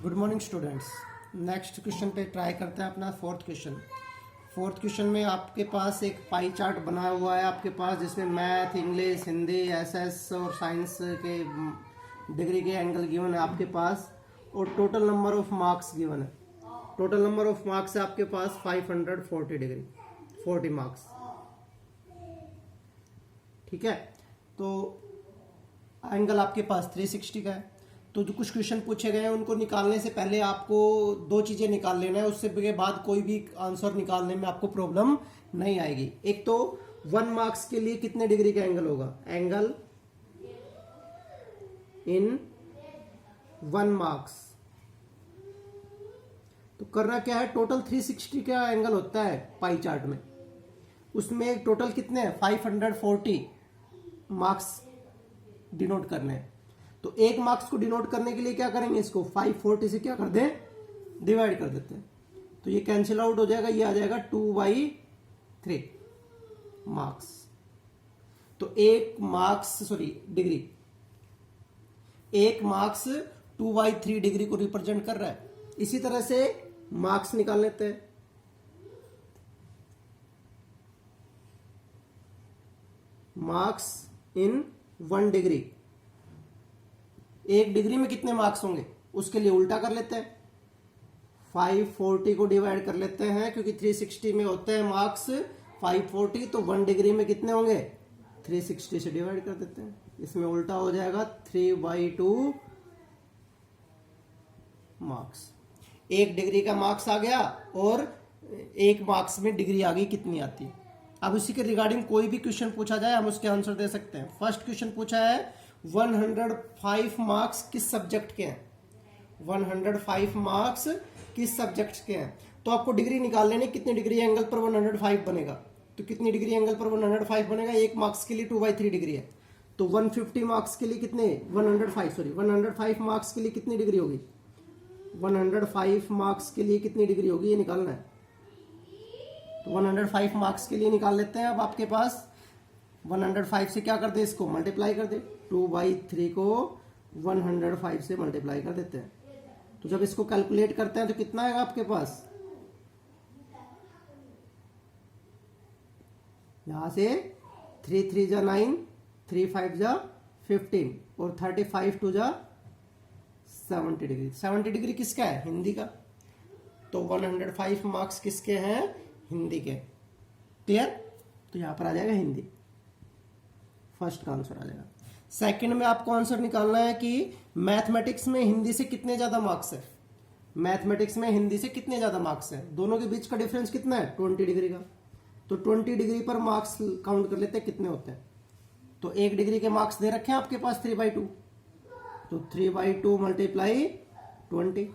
Good morning students. Next question पे try करते हैं अपना फोर्थ क्वेश्चन में आपके पास एक पाई चार्ट बना हुआ है आपके पास, जिसमें मैथ, इंग्लिश, हिंदी, एसएस और साइंस के डिग्री के एंगल गिवन है आपके पास, और total number of marks given है। टोटल नंबर ऑफ मार्क्स है आपके पास 540 डिग्री, 40 मार्क्स। ठीक है, तो एंगल आपके पास 360 का है। तो जो कुछ क्वेश्चन पूछे गए हैं उनको निकालने से पहले आपको दो चीजें निकाल लेना है, उससे के बाद कोई भी आंसर निकालने में आपको प्रॉब्लम नहीं आएगी। एक तो 1 मार्क्स के लिए कितने डिग्री का एंगल होगा, एंगल इन 1 मार्क्स। तो करना क्या है, टोटल 360 का एंगल होता है पाई चार्ट में, उसमें टोटल कितने हैं 540 मार्क्स डिनोट करने हैं। तो 1 मार्क्स को डिनोट करने के लिए क्या करेंगे, इसको 540 से क्या कर दें, डिवाइड कर देते हैं। तो ये कैंसिल आउट हो जाएगा, ये आ जाएगा 2/3 मार्क्स। तो 1 मार्क्स 2/3 डिग्री को रिप्रेजेंट कर रहा है। इसी तरह से मार्क्स निकाल लेते हैं। मार्क्स इन 1 डिग्री, 1 डिग्री में कितने मार्क्स होंगे, उसके लिए उल्टा कर लेते हैं। 540 को डिवाइड कर लेते हैं, क्योंकि 360 में होते हैं मार्क्स 540, तो 1 डिग्री में कितने होंगे 360 से डिवाइड कर देते हैं। इसमें उल्टा हो जाएगा 3/2 मार्क्स। 1 डिग्री का मार्क्स आ गया और 1 मार्क्स में डिग्री आ गई कितनी आती है। अब उसी के रिगार्डिंग कोई भी क्वेश्चन पूछा जाए हम उसके आंसर दे सकते हैं। फर्स्ट क्वेश्चन पूछा है 105 मार्क्स किस सब्जेक्ट के हैं, 105 मार्क्स किस सब्जेक्ट के हैं। तो आपको डिग्री निकाल लेनी, कितनी डिग्री एंगल पर 105 बनेगा। तो कितनी डिग्री एंगल पर 105 बनेगा, 1 मार्क्स के लिए 2/3 डिग्री है। तो 150 मार्क्स के लिए कितने 105 मार्क्स के लिए कितनी डिग्री होगी, 105 मार्क्स के लिए कितनी डिग्री होगी, ये निकालना है। तो 105 मार्क्स के लिए निकाल लेते हैं। अब आपके पास 105 से क्या कर दे, इसको मल्टीप्लाई कर दे, 2/3 को 105 से मल्टीप्लाई कर देते हैं। तो जब इसको कैलकुलेट करते हैं तो कितना आएगा आपके पास, यहां से 3 3 जा 9, 3 5 जा 15 और 35 2 जा 70 डिग्री। 70 डिग्री किसका है, हिंदी का। तो 105 मार्क्स किसके हैं, हिंदी के। क्लियर। तो यहां पर आ जाएगा हिंदी, फर्स्ट का आंसर आ जाएगा। सेकंड में आपको आंसर निकालना है कि मैथमेटिक्स में हिंदी से कितने ज्यादा मार्क्स है। मैथमेटिक्स में हिंदी से कितने ज्यादा मार्क्स है, दोनों के बीच का डिफरेंस कितना है 20 डिग्री का। तो 20 डिग्री पर मार्क्स काउंट कर लेते हैं कितने होते हैं। तो 1 डिग्री के मार्क्स दे रखे हैं आपके पास 3/2, तो 3/2 मल्टीप्लाई 20।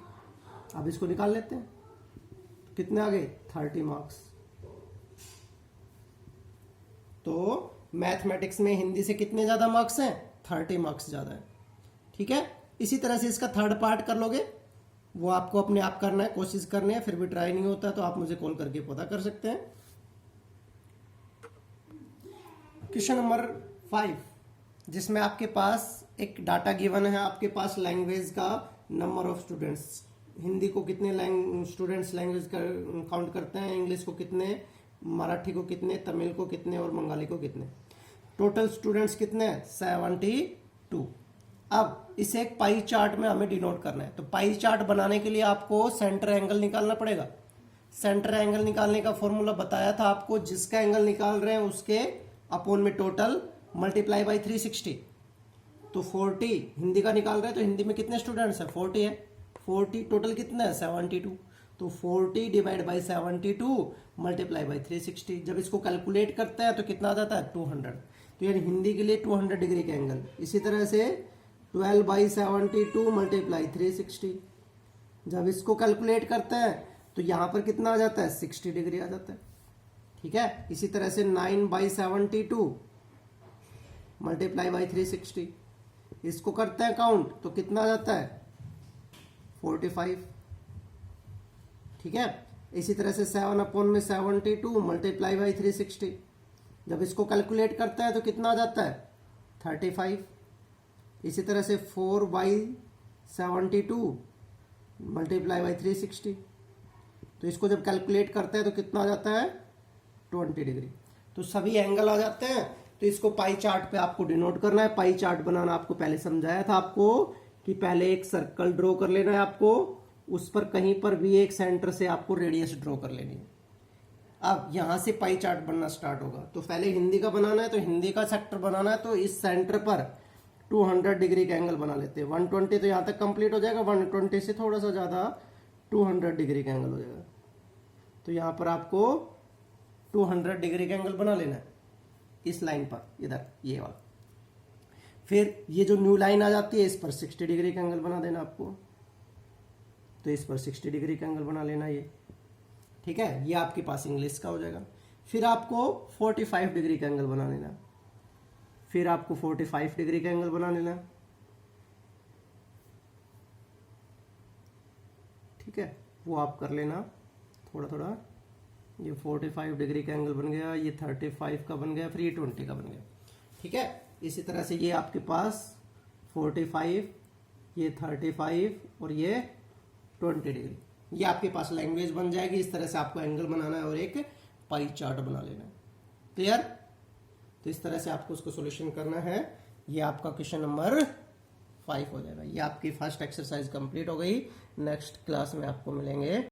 अब इसको निकाल लेते हैं, कितने आ गए 30 मार्क्स। तो मैथमेटिक्स में हिंदी से कितने ज्यादा मार्क्स हैं, 30 मार्क्स ज्यादा है। ठीक है, इसी तरह से इसका थर्ड पार्ट कर लोगे, वो आपको अपने आप करना है, कोशिश करनी है, फिर भी ट्राई नहीं होता तो आप मुझे कॉल करके पता कर सकते हैं। क्वेश्चन नंबर 5, जिसमें आपके पास एक डाटा गिवन है आपके पास, लैंग्वेज का नंबर ऑफ स्टूडेंट्स। हिंदी को कितने स्टूडेंट्स लैंग्वेज काउंट करते हैं, इंग्लिश को कितने, मराठी को कितने, तमिल को कितने और बंगाली को कितने। टोटल स्टूडेंट्स कितने हैं 72। अब इसे एक पाई चार्ट में हमें डिनोट करना है। तो पाई चार्ट बनाने के लिए आपको सेंटर एंगल निकालना पड़ेगा। सेंटर एंगल निकालने का फॉर्मूला बताया था आपको, जिसका एंगल निकाल रहे हैं उसके अपोन में टोटल मल्टीप्लाई बाई 360। तो 40 हिंदी का निकाल रहे हैं, तो हिंदी में कितने स्टूडेंट्स हैं 40 है। 40 टोटल कितना है 72। तो 40 डिवाइड बाई 72 मल्टीप्लाई बाई 360। जब इसको कैलकुलेट करते हैं तो कितना आ जाता है 200। तो यानी हिंदी के लिए 200 डिग्री का एंगल। इसी तरह से 12/72 मल्टीप्लाई 360। जब इसको कैलकुलेट करते हैं तो यहां पर कितना आ जाता है 60 डिग्री आ जाता है। ठीक है, इसी तरह से 9/72 मल्टीप्लाई बाई 360। इसको करते हैं काउंट तो कितना आ जाता है 45। ठीक है, इसी तरह से 7/72 मल्टीप्लाई बाई 360। जब इसको कैलकुलेट करता है तो कितना आ जाता है 35। इसी तरह से 4/72 मल्टीप्लाई बाई 360। तो इसको जब कैलकुलेट करते हैं तो कितना आ जाता है 20 डिग्री। तो सभी एंगल आ जाते हैं। तो इसको पाई चार्ट पे आपको डिनोट करना है। पाई चार्ट बनाना आपको पहले समझाया था आपको कि पहले एक सर्कल ड्रॉ कर लेना है आपको, उस पर कहीं पर भी एक सेंटर से आपको रेडियस ड्रॉ कर लेनी है। अब यहां से पाई चार्ट बनना स्टार्ट होगा। तो पहले हिंदी का बनाना है, तो हिंदी का सेक्टर बनाना है, तो इस सेंटर पर 200 डिग्री का एंगल बना लेते हैं। 120 तो यहां तक कंप्लीट हो जाएगा, 120 से थोड़ा सा ज्यादा 200 डिग्री का एंगल हो जाएगा। तो यहां पर आपको 200 डिग्री का एंगल बना लेना है इस लाइन पर, इधर ये वाला। फिर ये जो न्यू लाइन आ जाती है इस पर 60 डिग्री का एंगल बना देना आपको। तो इस पर 60 डिग्री का एंगल बना लेना ये, ठीक है। ये आपके पास इंग्लिश का हो जाएगा। फिर आपको 45 डिग्री का एंगल बना लेना। फिर आपको 45 डिग्री का एंगल बना लेना, ठीक है। वो आप कर लेना थोड़ा थोड़ा। ये 45 डिग्री का एंगल बन गया, ये 35 का बन गया, फिर ये 20 का बन गया, ठीक है। इसी तरह से ये आपके पास 45, ये 35 और ये 20 डिग्री, ये आपके पास लैंग्वेज बन जाएगी। इस तरह से आपको एंगल बनाना है और एक पाई चार्ट बना लेना है। क्लियर? तो इस तरह से आपको उसको सॉल्यूशन करना है। ये आपका क्वेश्चन नंबर 5 हो जाएगा। ये आपकी फर्स्ट एक्सरसाइज कंप्लीट हो गई। नेक्स्ट क्लास में आपको मिलेंगे